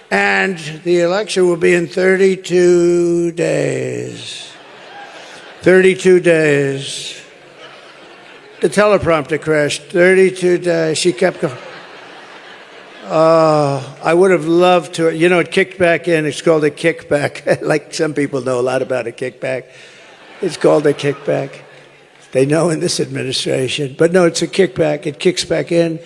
And the election will be in 32 days. 32 days. The teleprompter crashed. 32 days. She kept going. I would have loved to. You know, it kicked back in. It's called a kickback. Like some people know a lot about a kickback. It's called a kickback. They know in this administration. But no, it's a kickback. It kicks back in.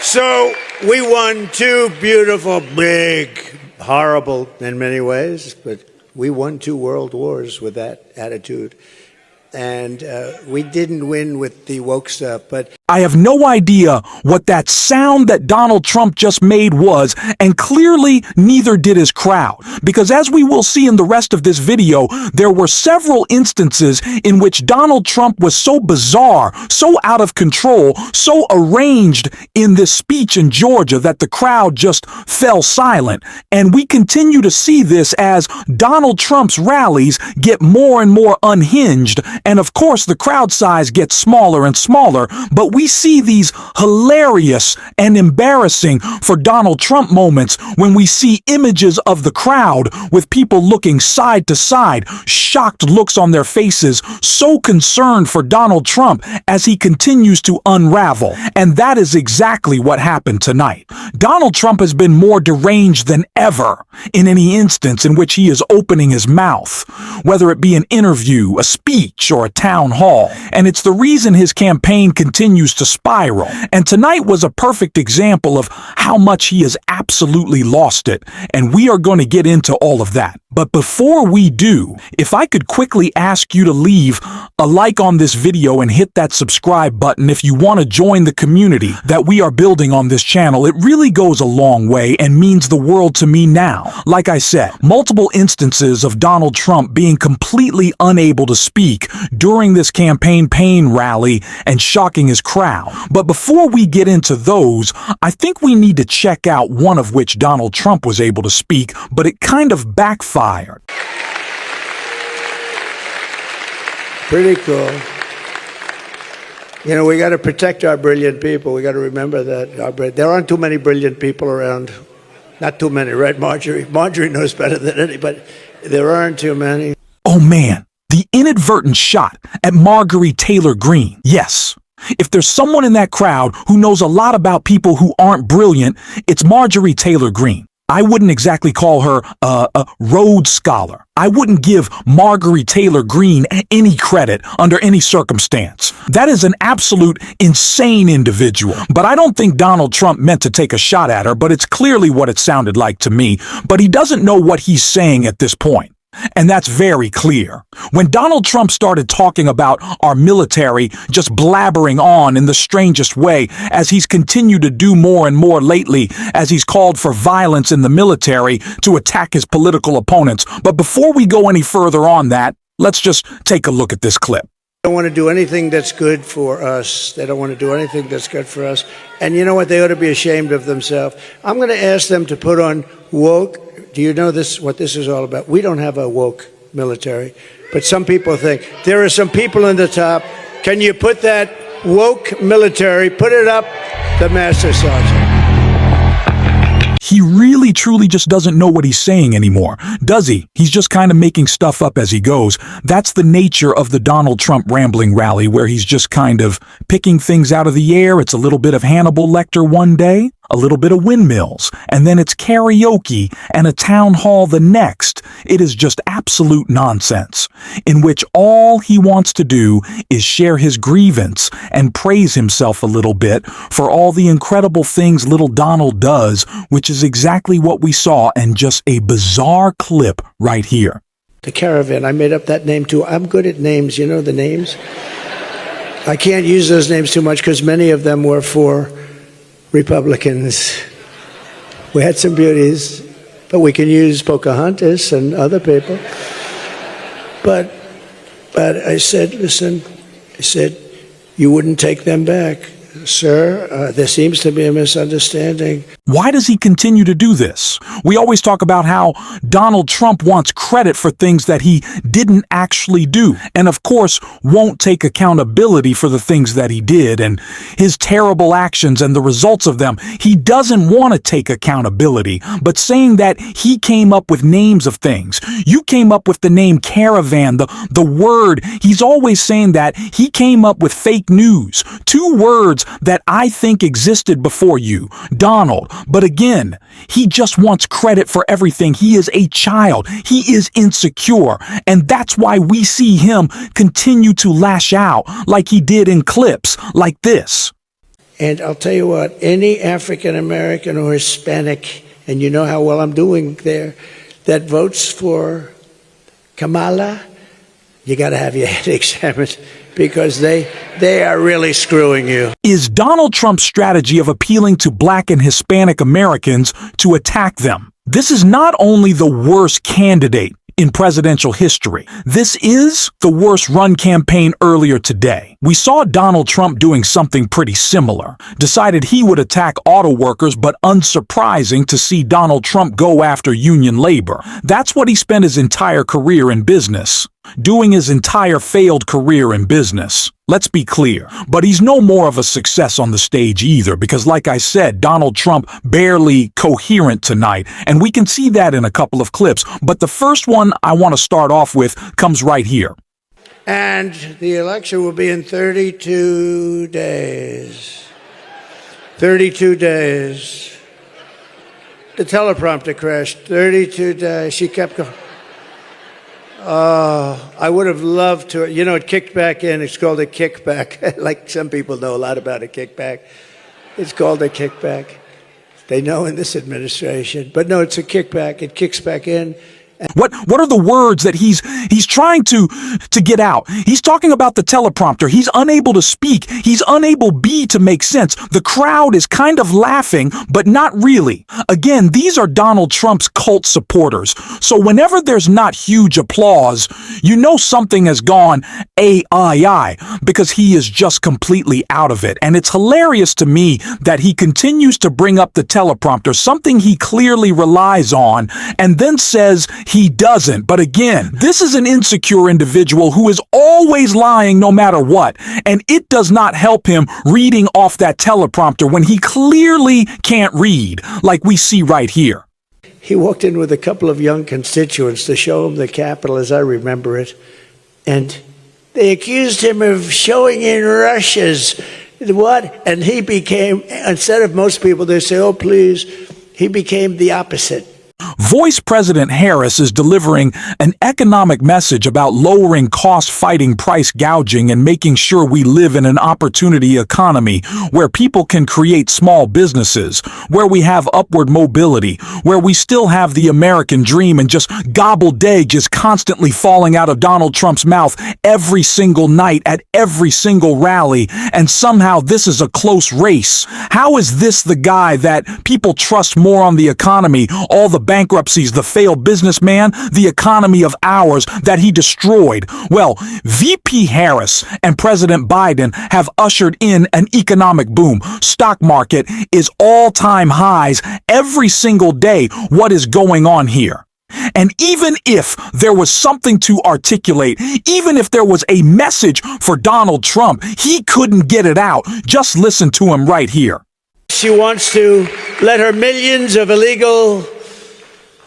So we won two beautiful, big, horrible in many ways, but we won two world wars with that attitude. And we didn't win with the woke stuff, but I have no idea what that sound that Donald Trump just made was, and clearly neither did his crowd. Because as we will see in the rest of this video, there were several instances in which Donald Trump was so bizarre, so out of control, so arranged in this speech in Georgia that the crowd just fell silent. And we continue to see this as Donald Trump's rallies get more and more unhinged. And of course, the crowd size gets smaller and smaller, but we see these hilarious and embarrassing for Donald Trump moments when we see images of the crowd with people looking side to side, shocked looks on their faces, so concerned for Donald Trump as he continues to unravel. And that is exactly what happened tonight. Donald Trump has been more deranged than ever in any instance in which he is opening his mouth, whether it be an interview, a speech, or a town hall. And it's the reason his campaign continues to spiral. And tonight was a perfect example of how much he has absolutely lost it. And we are going to get into all of that. But before we do, if I could quickly ask you to leave a like on this video and hit that subscribe button if you want to join the community that we are building on this channel. It really goes a long way and means the world to me now. Like I said, multiple instances of Donald Trump being completely unable to speak during this campaign pain rally and shocking his crowd. But before we get into those, I think we need to check out one of which Donald Trump was able to speak, but it kind of backfired. pretty cool. You know, we got to protect our brilliant people. We got to remember that there aren't too many brilliant people around. Not too many, right, Marjorie? Marjorie knows better than anybody. There aren't too many. Oh man, the inadvertent shot at Marjorie Taylor Greene. Yes. If there's someone in that crowd who knows a lot about people who aren't brilliant, it's Marjorie Taylor Greene. I wouldn't exactly call her a Rhodes Scholar. I wouldn't give Marjorie Taylor Greene any credit under any circumstance. That is an absolute insane individual. But I don't think Donald Trump meant to take a shot at her, but it's clearly what it sounded like to me. But he doesn't know what he's saying at this point. And that's very clear. When Donald Trump started talking about our military just blabbering on in the strangest way, as he's continued to do more and more lately, as he's called for violence in the military to attack his political opponents. But before we go any further on that, let's just take a look at this clip. They don't want to do anything that's good for us. They don't want to do anything that's good for us. And you know what? They ought to be ashamed of themselves. I'm going to ask them to put on woke. Do you know this? What this is all about? We don't have a woke military, but some people think there are some people in the top. Can you put that woke military? Put it up, the Master Sergeant. He really truly just doesn't know what he's saying anymore, does he? He's just kind of making stuff up as he goes. That's the nature of the Donald Trump rambling rally, where he's just kind of picking things out of the air. It's a little bit of Hannibal Lecter one day, a little bit of windmills, and then it's karaoke and a town hall the next. It is just absolute nonsense, in which all he wants to do is share his grievance and praise himself a little bit for all the incredible things little Donald does, which is exactly what we saw in just a bizarre clip right here. The Caravan, I made up that name too. I'm good at names, you know the names? I can't use those names too much because many of them were for Republicans. We had some beauties, but we can use Pocahontas and other people. But I said, listen, I said, you wouldn't take them back. Sir, there seems to be a misunderstanding. Why does he continue to do this? We always talk about how Donald Trump wants credit for things that he didn't actually do, and of course won't take accountability for the things that he did and his terrible actions and the results of them. He doesn't want to take accountability, but saying that he came up with names of things. You came up with the name caravan, the word. He's always saying that he came up with fake news. Two words that I think existed before you, Donald. But again, he just wants credit for everything. He is a child. He is insecure. And that's why we see him continue to lash out like he did in clips like this. And I'll tell you what, any African American or Hispanic, and you know how well I'm doing there, that votes for Kamala, you got to have your head examined, because they are really screwing you. Is Donald Trump's strategy of appealing to Black and Hispanic Americans to attack them? This is not only the worst candidate in presidential history. This is the worst run campaign earlier today. We saw Donald Trump doing something pretty similar. Decided he would attack auto workers, but unsurprising to see Donald Trump go after union labor. That's what he spent his entire career in business. Doing his entire failed career in business. Let's be clear, but he's no more of a success on the stage either, because like I said, Donald Trump barely coherent tonight, and we can see that in a couple of clips. But the first one I want to start off with comes right here. And the election will be in 32 days. 32 days. The teleprompter crashed. 32 days. She kept going. I would have loved to, it kicked back in. It's called a kickback. Like some people know a lot about a kickback. It's called a kickback. They know in this administration. But no, it's a kickback. It kicks back in. What are the words that he's trying to get out? He's talking about the teleprompter. He's unable to speak. He's unable to make sense. The crowd is kind of laughing, but not really. Again, these are Donald Trump's cult supporters. So whenever there's not huge applause, you know something has gone AI, because he is just completely out of it. And it's hilarious to me that he continues to bring up the teleprompter, something he clearly relies on, and then says he doesn't. But again, this is an insecure individual who is always lying no matter what. And it does not help him reading off that teleprompter when he clearly can't read, like we see right here. He walked in with a couple of young constituents to show him the Capitol, as I remember it. And they accused him of showing in Russia's what? And he became, instead of most people, they say, oh, please, he became the opposite. Vice President Harris is delivering an economic message about lowering costs, fighting price gouging, and making sure we live in an opportunity economy where people can create small businesses, where we have upward mobility, where we still have the American dream, and just gobbled egg is constantly falling out of Donald Trump's mouth every single night at every single rally, and somehow this is a close race. How is this the guy that people trust more on the economy, all the bankruptcies, the failed businessman, the economy of ours that he destroyed? Well, VP Harris and President Biden have ushered in an economic boom. Stock market is all-time highs every single day. What is going on here? And even if there was something to articulate, even if there was a message for Donald Trump, he couldn't get it out. Just listen to him right here. She wants to let her millions of illegal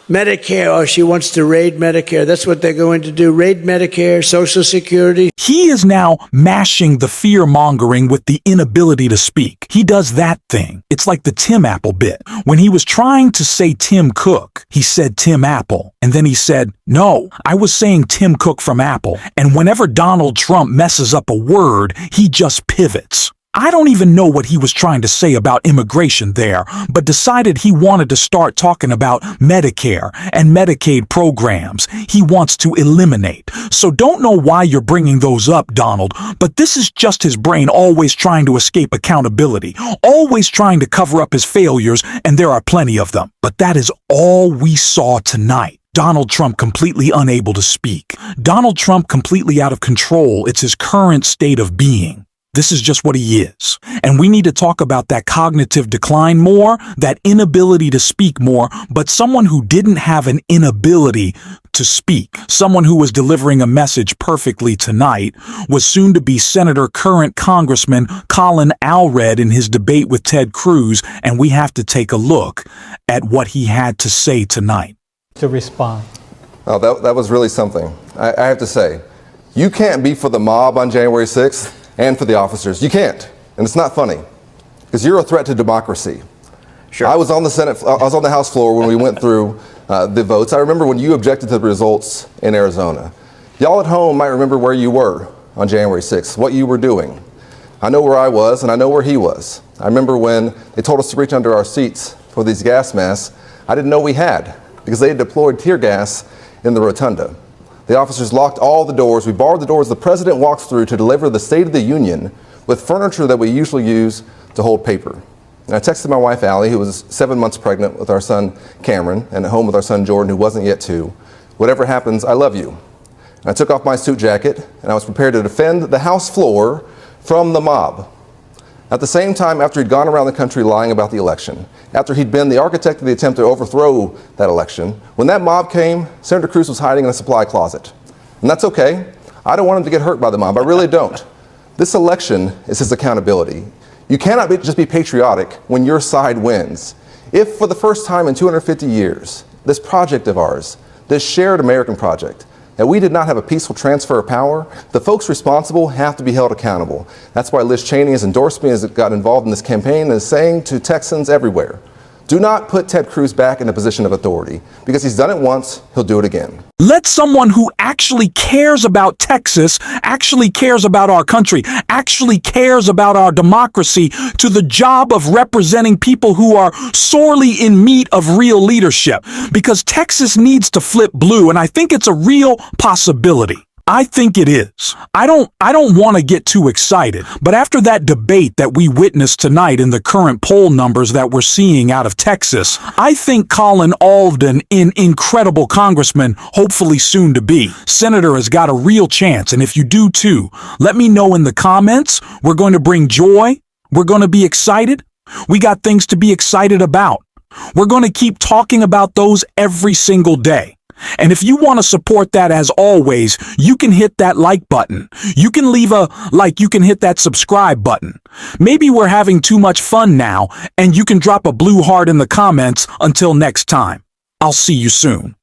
Medicare, or she wants to raid Medicare. That's what they're going to do, raid Medicare, Social Security. He is now mashing the fear-mongering with the inability to speak. He does that thing. It's like the Tim Apple bit. When he was trying to say Tim Cook, he said Tim Apple. And then he said, no, I was saying Tim Cook from Apple. And whenever Donald Trump messes up a word, he just pivots. I don't even know what he was trying to say about immigration there, but decided he wanted to start talking about Medicare and Medicaid programs he wants to eliminate. So don't know why you're bringing those up, Donald, but this is just his brain always trying to escape accountability, always trying to cover up his failures, and there are plenty of them. But that is all we saw tonight. Donald Trump completely unable to speak. Donald Trump completely out of control. It's his current state of being. This is just what he is. And we need to talk about that cognitive decline more, that inability to speak more, but someone who didn't have an inability to speak, someone who was delivering a message perfectly tonight, was soon to be Senator current Congressman Colin Allred in his debate with Ted Cruz, and we have to take a look at what he had to say tonight. To respond. Oh, that was really something. I have to say, you can't be for the mob on January 6th and for the officers. You can't. And it's not funny, because you're a threat to democracy. Sure. I was on the House floor when we went through the votes. I remember when you objected to the results in Arizona. Y'all at home might remember where you were on January 6th, what you were doing. I know where I was, and I know where he was. I remember when they told us to reach under our seats for these gas masks. I didn't know we had, because they had deployed tear gas in the rotunda. The officers locked all the doors. We barred the doors the president walks through to deliver the State of the Union with furniture that we usually use to hold paper. And I texted my wife, Allie, who was 7 months pregnant with our son, Cameron, and at home with our son, Jordan, who wasn't yet 2. Whatever happens, I love you. And I took off my suit jacket, and I was prepared to defend the House floor from the mob. At the same time, after he'd gone around the country lying about the election, after he'd been the architect of the attempt to overthrow that election, when that mob came, Senator Cruz was hiding in a supply closet. And that's okay. I don't want him to get hurt by the mob. I really don't. This election is his accountability. You cannot just be patriotic when your side wins. If for the first time in 250 years, this project of ours, this shared American project, that we did not have a peaceful transfer of power, the folks responsible have to be held accountable. That's why Liz Cheney has endorsed me, has got involved in this campaign, and is saying to Texans everywhere, do not put Ted Cruz back in a position of authority, because he's done it once, he'll do it again. Let someone who actually cares about Texas, actually cares about our country, actually cares about our democracy to the job of representing people who are sorely in need of real leadership. Because Texas needs to flip blue, and I think it's a real possibility. I think it is. I don't want to get too excited, but after that debate that we witnessed tonight in the current poll numbers that we're seeing out of Texas, I think Colin Allred, an incredible congressman, hopefully soon to be, senator, has got a real chance. And if you do too, let me know in the comments. We're going to bring joy. We're going to be excited. We got things to be excited about. We're going to keep talking about those every single day. And if you want to support that, as always, you can hit that like button. You can leave a like, you can hit that subscribe button. Maybe we're having too much fun now, and you can drop a blue heart in the comments. Until next time, I'll see you soon.